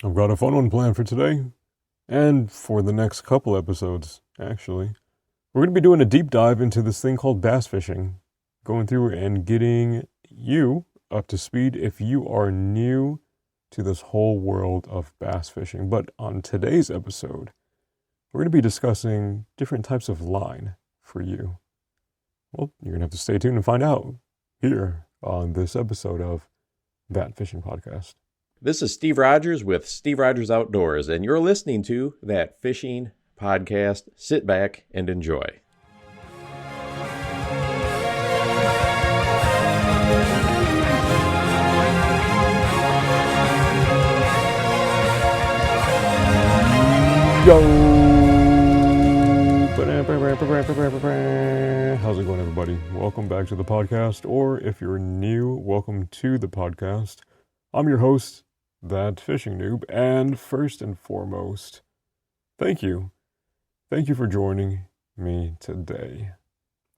I've got a fun one planned for today, and for the next couple episodes, actually. We're going to be doing a deep dive into this thing called bass fishing, going through and getting you up to speed if you are new to this whole world of bass fishing. But on today's episode, we're going to be discussing different types of line for you. Well, you're going to have to stay tuned and find out here on this episode of That Fishing Podcast. This is Steve Rogers with Steve Rogers Outdoors, and you're listening to That Fishing Podcast. Sit back and enjoy. Yo! How's it going, everybody? Welcome back to the podcast, or if you're new, welcome to the podcast. I'm your host, That Fishing Noob, and first and foremost, thank you. Thank you for joining me today.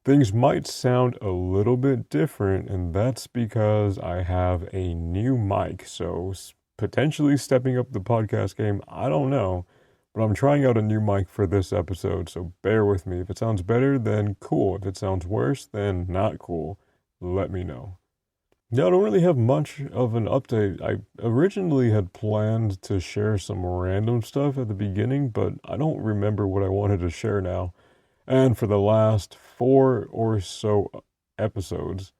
Things might sound a little bit different, and that's because I have a new mic, so potentially stepping up the podcast game, I don't know. But I'm trying out a new mic for this episode, so bear with me. If it sounds better, then cool. If it sounds worse, then not cool. Let me know. Yeah, I don't really have much of an update. I originally had planned to share some random stuff at the beginning, but I don't remember what I wanted to share now. And for the last 4 or so episodes,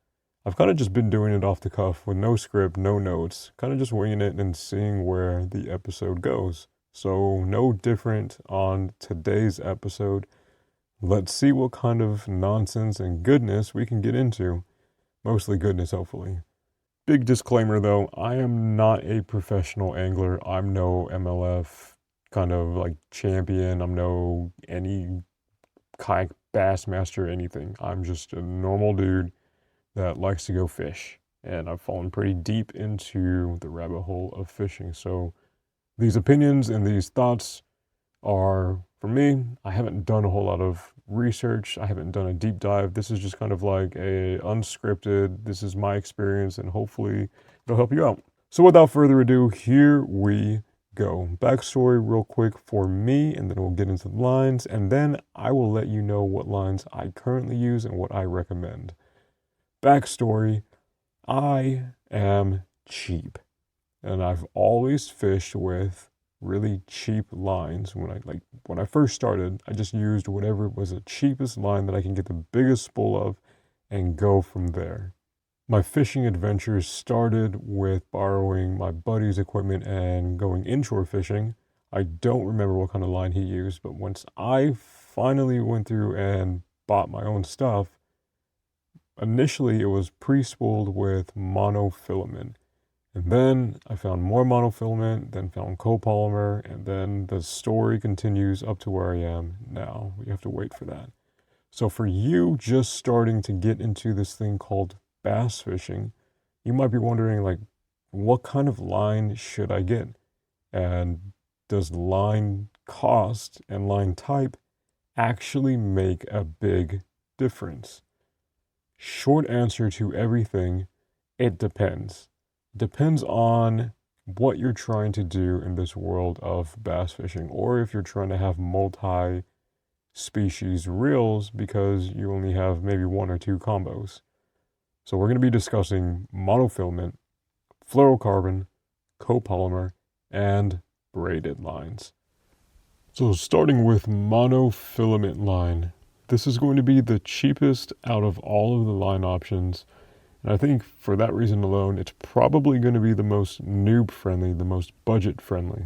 I've kind of just been doing it off the cuff with no script, no notes, kind of just winging it and seeing where the episode goes. So no different on today's episode. Let's see what kind of nonsense and goodness we can get into. Mostly goodness, hopefully. Big disclaimer though, I am not a professional angler. I'm no MLF kind of like champion. I'm no any kayak bass master or anything. I'm just a normal dude that likes to go fish. And I've fallen pretty deep into the rabbit hole of fishing. So these opinions and these thoughts are, for me, I haven't done a whole lot of research. I haven't done a deep dive. This is just kind of like a unscripted, this is my experience, and hopefully it'll help you out. So without further ado, here we go. Backstory real quick for me, and then we'll get into the lines, and then I will let you know what lines I currently use and what I recommend. Backstory, I am cheap. And I've always fished with really cheap lines. When I first started, I just used whatever was the cheapest line that I can get the biggest spool of and go from there. My fishing adventures started with borrowing my buddy's equipment and going inshore fishing. I don't remember what kind of line he used, but once I finally went through and bought my own stuff, initially it was pre-spooled with monofilament. And then I found more monofilament, then found copolymer, and then the story continues up to where I am now. We have to wait for that. So for you just starting to get into this thing called bass fishing, you might be wondering, like, what kind of line should I get? And does line cost and line type actually make a big difference? Short answer to everything, it depends. Depends on what you're trying to do in this world of bass fishing, or if you're trying to have multi-species reels because you only have maybe 1 or 2 combos. So we're going to be discussing monofilament, fluorocarbon, copolymer, and braided lines. So starting with monofilament line, this is going to be the cheapest out of all of the line options. And I think for that reason alone, it's probably going to be the most noob-friendly, the most budget-friendly.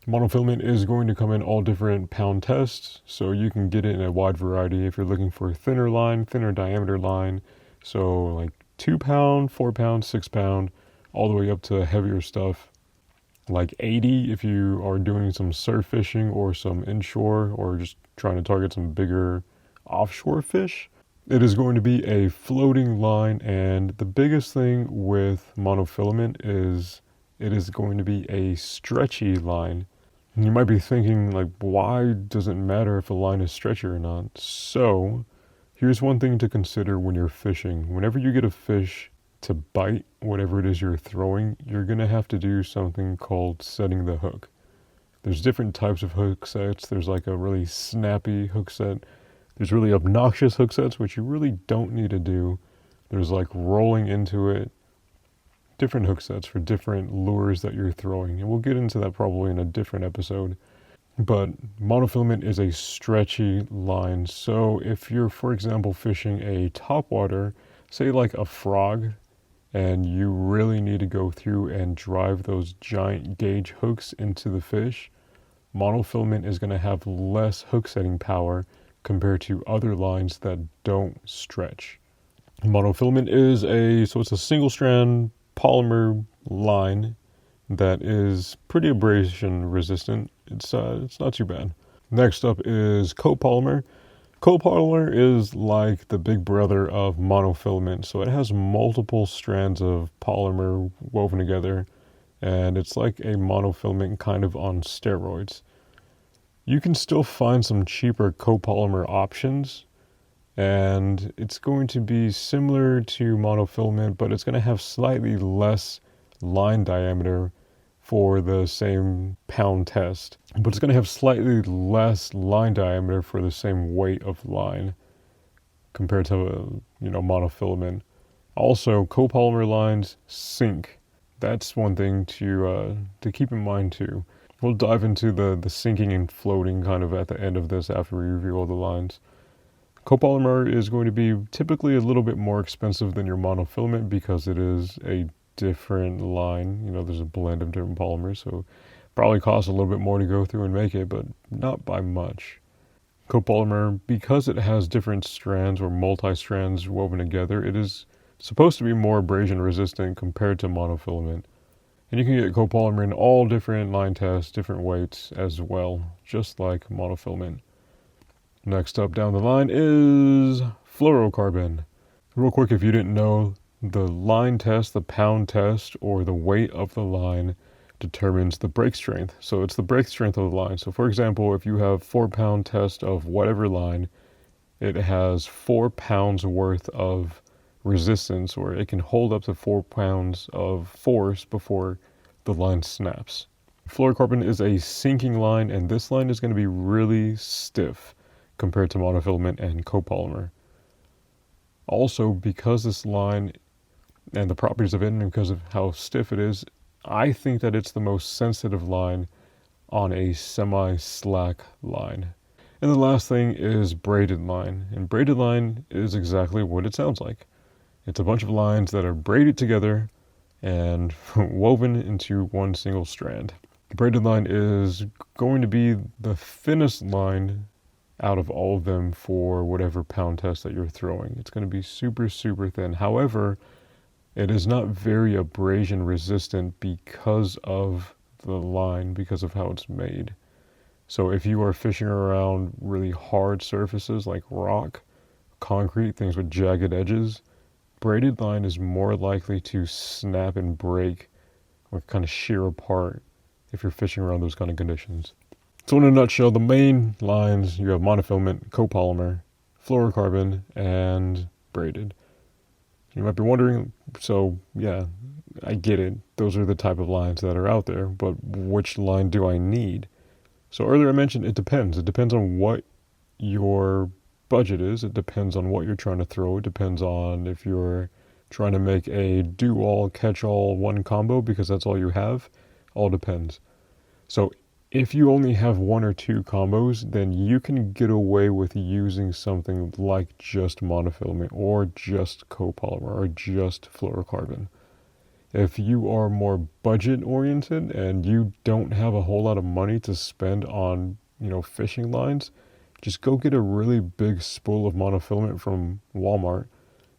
Monofilament is going to come in all different pound tests, so you can get it in a wide variety if you're looking for a thinner line, thinner diameter line. So like 2 pound, 4 pound, 6 pound, all the way up to heavier stuff. Like 80 if you are doing some surf fishing or some inshore or just trying to target some bigger offshore fish. It is going to be a floating line, and the biggest thing with monofilament is it is going to be a stretchy line. And you might be thinking, like, why does it matter if a line is stretchy or not? So, here's one thing to consider when you're fishing. Whenever you get a fish to bite whatever it is you're throwing, you're going to have to do something called setting the hook. There's different types of hook sets. There's like a really snappy hook set. There's really obnoxious hook sets, which you really don't need to do. There's like rolling into it. Different hook sets for different lures that you're throwing. And we'll get into that probably in a different episode. But monofilament is a stretchy line. So if you're, for example, fishing a topwater, say like a frog, and you really need to go through and drive those giant gauge hooks into the fish, monofilament is going to have less hook setting power compared to other lines that don't stretch. Monofilament is it's a single strand polymer line that is pretty abrasion resistant. It's not too bad. Next up is copolymer. Copolymer is like the big brother of monofilament, so it has multiple strands of polymer woven together, and it's like a monofilament kind of on steroids. You can still find some cheaper copolymer options, and it's going to be similar to monofilament, but it's going to have slightly less line diameter for the same pound test, but it's going to have slightly less line diameter for the same weight of line compared to monofilament. Also, copolymer lines sink. That's one thing to keep in mind too. We'll dive into the sinking and floating kind of at the end of this after we review all the lines. Copolymer is going to be typically a little bit more expensive than your monofilament because it is a different line. There's a blend of different polymers, so probably costs a little bit more to go through and make it, but not by much. Copolymer, because it has different strands or multi-strands woven together, it is supposed to be more abrasion resistant compared to monofilament. And you can get copolymer in all different line tests, different weights as well, just like monofilament. Next up down the line is fluorocarbon. Real quick, if you didn't know, the line test, the pound test, or the weight of the line determines the break strength. So it's the break strength of the line. So for example, if you have 4-pound test of whatever line, it has 4 pounds worth of resistance, or it can hold up to 4 pounds of force before the line snaps. Fluorocarbon is a sinking line, and this line is going to be really stiff compared to monofilament and copolymer. Also, because this line and the properties of it, and because of how stiff it is, I think that it's the most sensitive line on a semi-slack line. And the last thing is braided line. And braided line is exactly what it sounds like. It's a bunch of lines that are braided together and woven into one single strand. The braided line is going to be the thinnest line out of all of them for whatever pound test that you're throwing. It's going to be super, super thin. However, it is not very abrasion resistant because of the line, because of how it's made. So if you are fishing around really hard surfaces like rock, concrete, things with jagged edges, braided line is more likely to snap and break or kind of shear apart if you're fishing around those kind of conditions. So in a nutshell, the main lines, you have monofilament, copolymer, fluorocarbon, and braided. You might be wondering, so yeah, I get it. Those are the type of lines that are out there, but which line do I need? So earlier I mentioned it depends. It depends on what your budget is. It depends on what you're trying to throw. It depends on if you're trying to make a do-all, catch-all one combo because that's all you have. All depends. So if you only have 1 or 2 combos, then you can get away with using something like just monofilament or just copolymer or just fluorocarbon. If you are more budget oriented and you don't have a whole lot of money to spend on, fishing lines, just go get a really big spool of monofilament from Walmart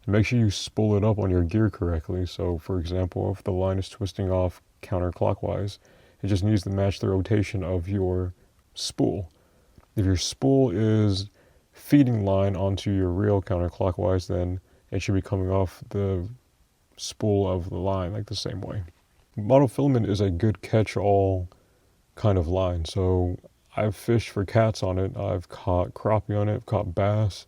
and make sure you spool it up on your gear correctly. So for example, if the line is twisting off counterclockwise, it just needs to match the rotation of your spool. If your spool is feeding line onto your reel counterclockwise, then it should be coming off the spool of the line like the same way. Monofilament is a good catch-all kind of line. So I've fished for cats on it. I've caught crappie on it. I've caught bass.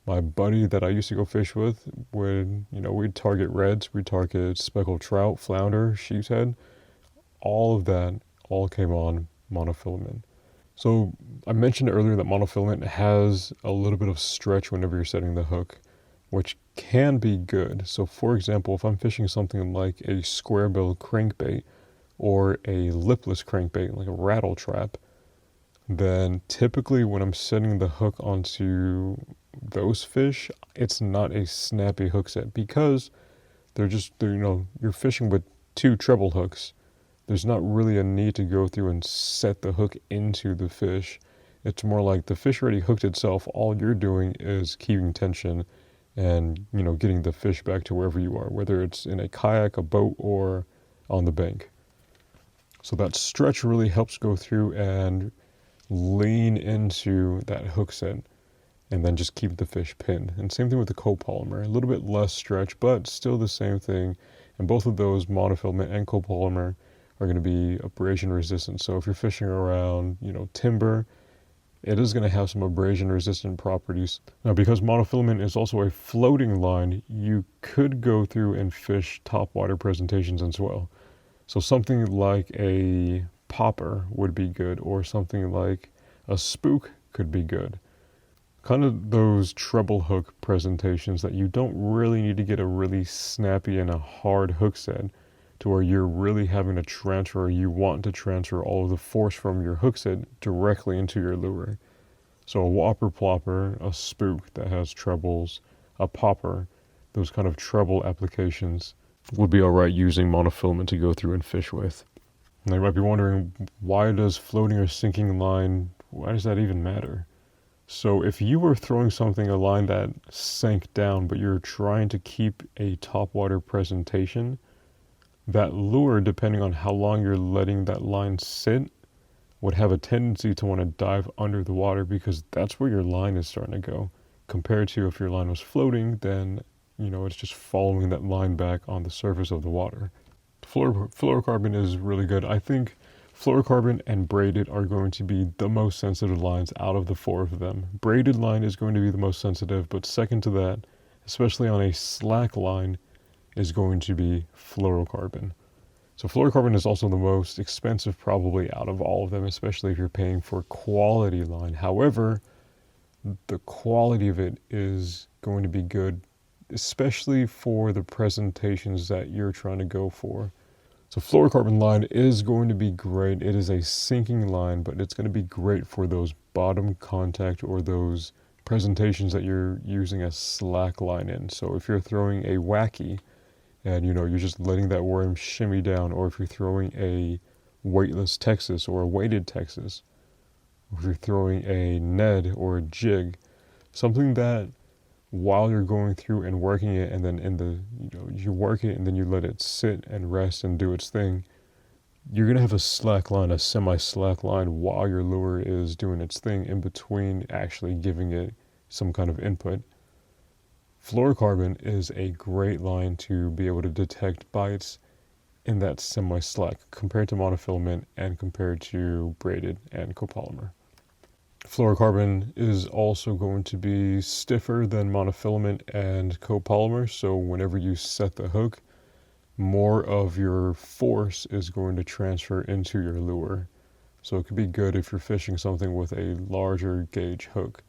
My buddy that I used to go fish with would, we'd target reds, we'd target speckled trout, flounder, sheepshead, all of that all came on monofilament. So I mentioned earlier that monofilament has a little bit of stretch whenever you're setting the hook, which can be good. So for example, if I'm fishing something like a square bill crankbait or a lipless crankbait, like a rattle trap, then typically when I'm setting the hook onto those fish, it's not a snappy hook set because you're fishing with two treble hooks. There's not really a need to go through and set the hook into the fish. It's more like the fish already hooked itself. All you're doing is keeping tension and, getting the fish back to wherever you are, whether it's in a kayak, a boat, or on the bank. So that stretch really helps go through and lean into that hook set and then just keep the fish pinned. And same thing with the copolymer, a little bit less stretch, but still the same thing. And both of those, monofilament and copolymer, are going to be abrasion resistant. So if you're fishing around, timber, it is going to have some abrasion resistant properties. Now, because monofilament is also a floating line, you could go through and fish top water presentations as well. So something like a popper would be good, or something like a spook could be good. Kind of those treble hook presentations that you don't really need to get a really snappy and a hard hook set to where you're really having to transfer, or you want to transfer all of the force from your hook set directly into your lure. So a whopper plopper, a spook that has trebles, a popper, those kind of treble applications would be alright using monofilament to go through and fish with. Now you might be wondering, why does floating or sinking line, why does that even matter? So if you were throwing a line that sank down, but you're trying to keep a topwater presentation, that lure, depending on how long you're letting that line sit, would have a tendency to want to dive under the water because that's where your line is starting to go. Compared to if your line was floating, then, it's just following that line back on the surface of the water. Fluorocarbon is really good. I think fluorocarbon and braided are going to be the most sensitive lines out of the four of them. Braided line is going to be the most sensitive, but second to that, especially on a slack line, is going to be fluorocarbon. So fluorocarbon is also the most expensive probably out of all of them, especially if you're paying for quality line. However, the quality of it is going to be good, especially for the presentations that you're trying to go for. So fluorocarbon line is going to be great. It is a sinking line, but it's going to be great for those bottom contact or those presentations that you're using a slack line in. So if you're throwing a wacky and you're just letting that worm shimmy down, or if you're throwing a weightless Texas or a weighted Texas, or if you're throwing a Ned or a jig, something that while you're going through and working it, and then you work it and then you let it sit and rest and do its thing, you're going to have a slack line, a semi-slack line while your lure is doing its thing in between actually giving it some kind of input. Fluorocarbon is a great line to be able to detect bites in that semi-slack compared to monofilament and compared to braided and copolymer. Fluorocarbon is also going to be stiffer than monofilament and copolymer, so whenever you set the hook, more of your force is going to transfer into your lure. So it could be good if you're fishing something with a larger gauge hook.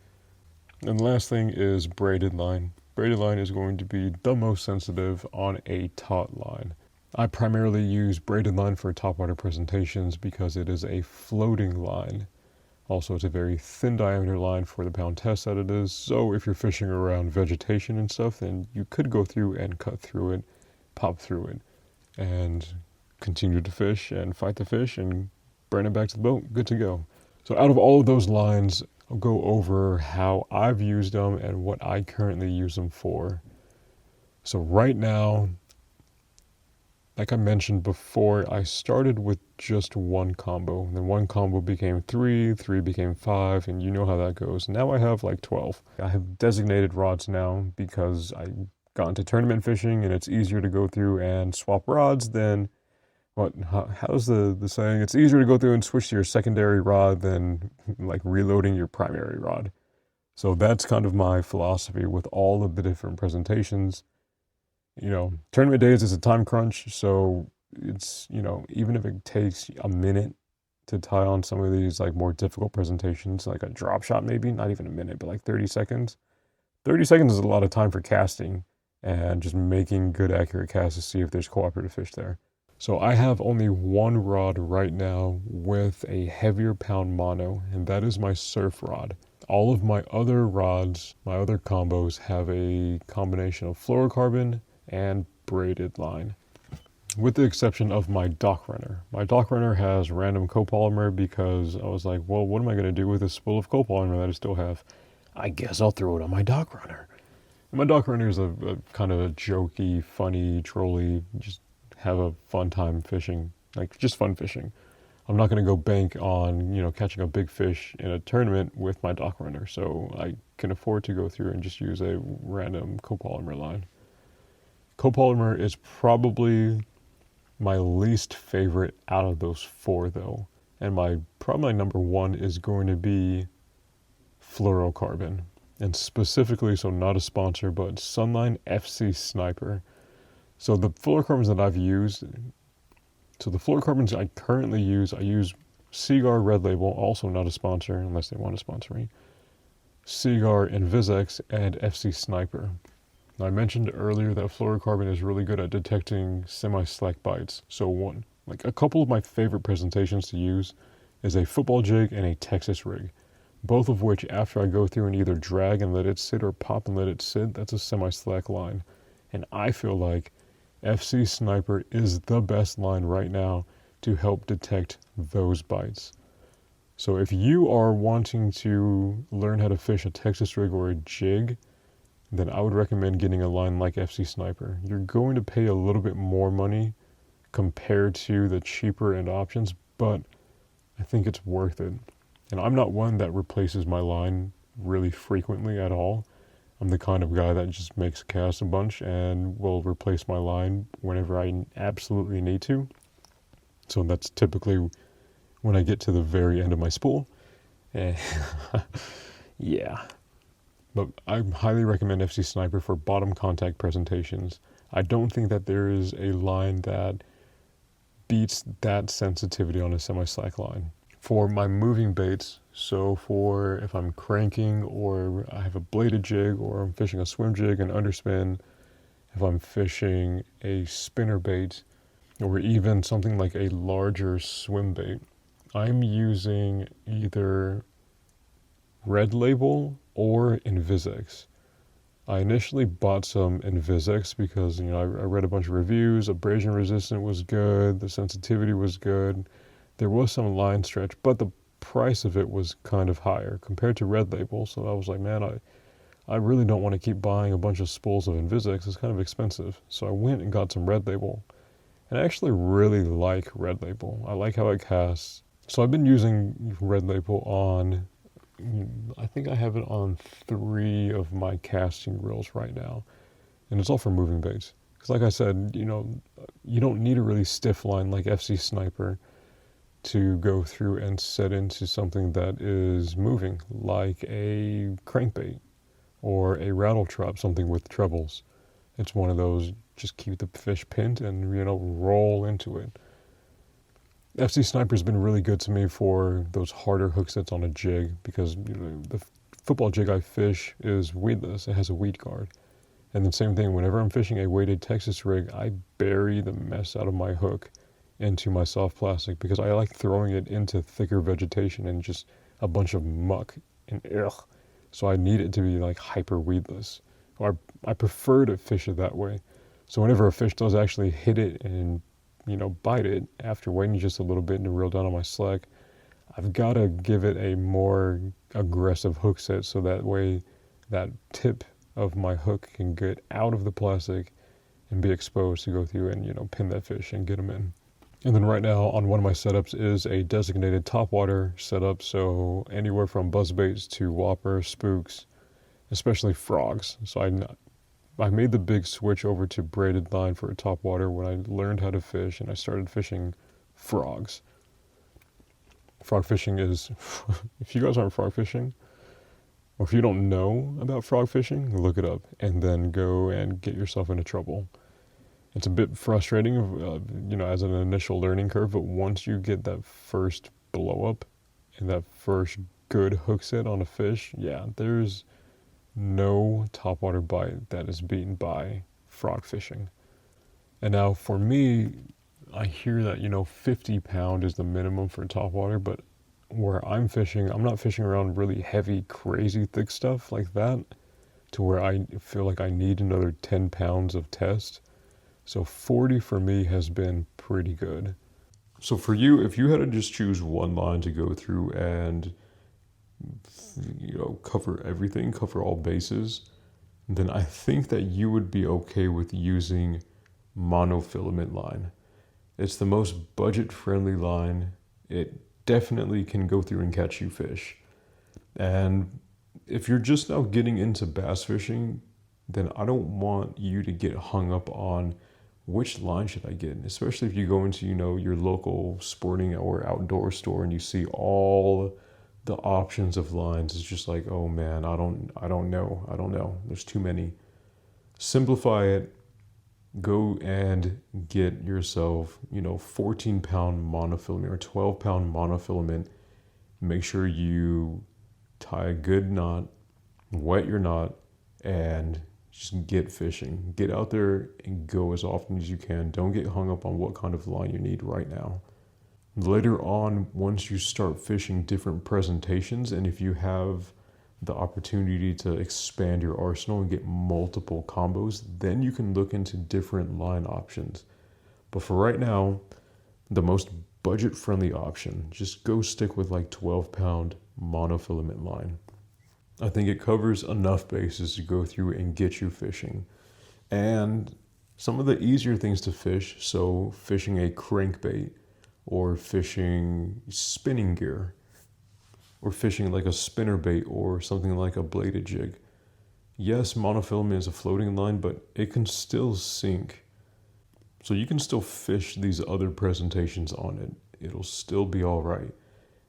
And the last thing is braided line. Braided line is going to be the most sensitive on a taut line. I primarily use braided line for topwater presentations because it is a floating line. Also, it's a very thin diameter line for the pound test that it is, so if you're fishing around vegetation and stuff, then you could go through and cut through it, pop through it, and continue to fish and fight the fish and bring it back to the boat. Good to go. So out of all of those lines, I'll go over how I've used them and what I currently use them for. So right now, like I mentioned before, I started with just one combo. And then one combo became three became five, and you know how that goes. Now I have like 12. I have designated rods now because I got into tournament fishing and it's easier to go through and swap rods than how's the saying? It's easier to go through and switch to your secondary rod than like reloading your primary rod. So that's kind of my philosophy with all of the different presentations. Tournament days is a time crunch, so it's, even if it takes a minute to tie on some of these like more difficult presentations, like a drop shot, maybe not even a minute, but like 30 seconds. 30 seconds is a lot of time for casting and just making good, accurate casts to see if there's cooperative fish there. So I have only one rod right now with a heavier pound mono, and that is my surf rod. All of my other rods, my other combos, have a combination of fluorocarbon and braided line, with the exception of my dock runner. My dock runner has random copolymer because I was like, well, what am I going to do with this spool of copolymer that I still have? I guess I'll throw it on my dock runner. And my dock runner is a kind of a jokey, funny, trolly, just have a fun time fishing, like just fun fishing. I'm not going to go bank on, catching a big fish in a tournament with my dock runner, so I can afford to go through and just use a random copolymer line. Copolymer is probably my least favorite out of those four, though, and probably number one is going to be fluorocarbon, and specifically, so not a sponsor, but Sunline FC Sniper. So the fluorocarbons that I've used, so the fluorocarbons I currently use, I use Seaguar Red Label, also not a sponsor unless they want to sponsor me, Seaguar Invisex, and FC Sniper. Now, I mentioned earlier that fluorocarbon is really good at detecting semi-slack bites. So a couple of my favorite presentations to use is a football jig and a Texas rig. Both of which, after I go through and either drag and let it sit or pop and let it sit, that's a semi-slack line. And I feel like FC Sniper is the best line right now to help detect those bites. So if you are wanting to learn how to fish a Texas rig or a jig, then I would recommend getting a line like FC Sniper. You're going to pay a little bit more money compared to the cheaper end options, but I think it's worth it. And I'm not one that replaces my line really frequently at all. I'm the kind of guy that just makes casts a bunch and will replace my line whenever I absolutely need to. So that's typically when I get to the very end of my spool. Yeah. But I highly recommend FC Sniper for bottom contact presentations. I don't think that there is a line that beats that sensitivity on a semi-slack line. For my moving baits, so for if I'm cranking or I have a bladed jig or I'm fishing a swim jig and underspin, if I'm fishing a spinner bait or even something like a larger swim bait, I'm using either Red Label or Invisex. I initially bought some Invisex because, I read a bunch of reviews. Abrasion resistant was good. The sensitivity was good. There was some line stretch, but the price of it was kind of higher compared to Red Label. So I was like, man, I really don't want to keep buying a bunch of spools of Invisex. It's kind of expensive. So I went and got some Red Label. And I actually really like Red Label. I like how it casts. So I've been using Red Label on, I think I have it on 3 of my casting reels right now. And it's all for moving baits. Because like I said, you don't need a really stiff line like FC Sniper to go through and set into something that is moving, like a crankbait or a rattle trap, something with trebles. It's one of those, just keep the fish pinned and, roll into it. FC Sniper's been really good to me for those harder hook sets on a jig because, the football jig I fish is weedless. It has a weed guard. And the same thing, whenever I'm fishing a weighted Texas rig, I bury the mess out of my hook into my soft plastic because I like throwing it into thicker vegetation and just a bunch of muck and ugh. So I need it to be like hyper weedless. Or I prefer to fish it that way. So whenever a fish does actually hit it and, bite it after waiting just a little bit to reel down on my slack, I've got to give it a more aggressive hook set so that way that tip of my hook can get out of the plastic and be exposed to go through and, pin that fish and get them in. And then right now on one of my setups is a designated topwater setup, so anywhere from buzzbaits to whopper, spooks, especially frogs. So I made the big switch over to braided line for a topwater when I learned how to fish and I started fishing frogs. Frog fishing is, if you guys aren't frog fishing, Or if you don't know about frog fishing, look it up and then go and get yourself into trouble. It's a bit frustrating, as an initial learning curve, but once you get that first blow up and that first good hook set on a fish, yeah, there's no topwater bite that is beaten by frog fishing. And now for me, I hear that, 50 pound is the minimum for topwater, but where I'm fishing, I'm not fishing around really heavy, crazy thick stuff like that to where I feel like I need another 10 pounds of test. So 40 for me has been pretty good. So for you, if you had to just choose one line to go through and, cover everything, cover all bases, then I think that you would be okay with using monofilament line. It's the most budget-friendly line. It definitely can go through and catch you fish. And if you're just now getting into bass fishing, then I don't want you to get hung up on which line should I get, especially if you go into, your local sporting or outdoor store and you see all the options of lines. It's just like, oh man, I don't know. There's too many. Simplify it. Go and get yourself, 14-pound monofilament or 12-pound monofilament. Make sure you tie a good knot, wet your knot, and just get fishing. Get out there and go as often as you can. Don't get hung up on what kind of line you need right now. Later on, once you start fishing different presentations, and if you have the opportunity to expand your arsenal and get multiple combos, then you can look into different line options. But for right now, the most budget-friendly option, just go stick with like 12-pound monofilament line. I think it covers enough bases to go through and get you fishing. And some of the easier things to fish, so fishing a crankbait or fishing spinning gear or fishing like a spinnerbait or something like a bladed jig. Yes, monofilament is a floating line, but it can still sink. So you can still fish these other presentations on it. It'll still be all right.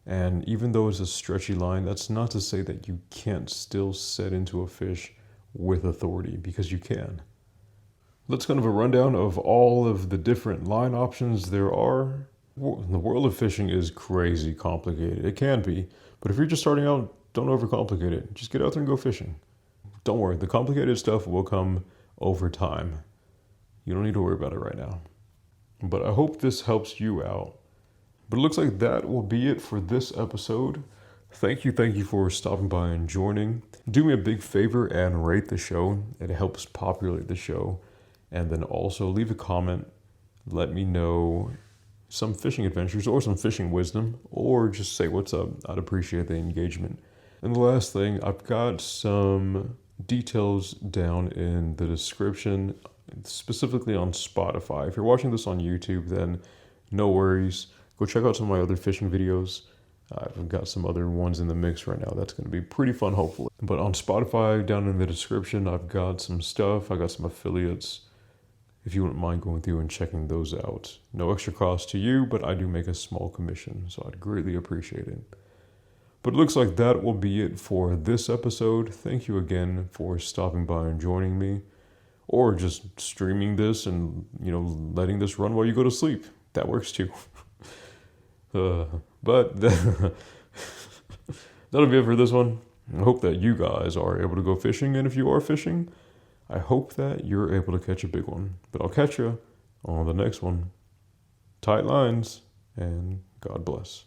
And even though it's a stretchy line, that's not to say that you can't still set into a fish with authority, because you can. That's kind of a rundown of all of the different line options there are. The world of fishing is crazy complicated. It can be, but if you're just starting out, don't overcomplicate it. Just get out there and go fishing. Don't worry, the complicated stuff will come over time. You don't need to worry about it right now. But I hope this helps you out. But it looks like that will be it for this episode. Thank you for stopping by and joining. Do me a big favor and rate the show. It helps populate the show. And then also leave a comment. Let me know some fishing adventures or some fishing wisdom, or just say what's up. I'd appreciate the engagement. And the last thing, I've got some details down in the description, specifically on Spotify. If you're watching this on YouTube, then no worries. Go check out some of my other fishing videos. I've got some other ones in the mix right now. That's going to be pretty fun, hopefully. But on Spotify, down in the description, I've got some stuff. I got some affiliates, if you wouldn't mind going through and checking those out. No extra cost to you, but I do make a small commission, so I'd greatly appreciate it. But it looks like that will be it for this episode. Thank you again for stopping by and joining me, or just streaming this and, letting this run while you go to sleep. That works too. But that'll be it for this one. I hope that you guys are able to go fishing, and if you are fishing, I hope that you're able to catch a big one. But I'll catch you on the next one. Tight lines, and God bless.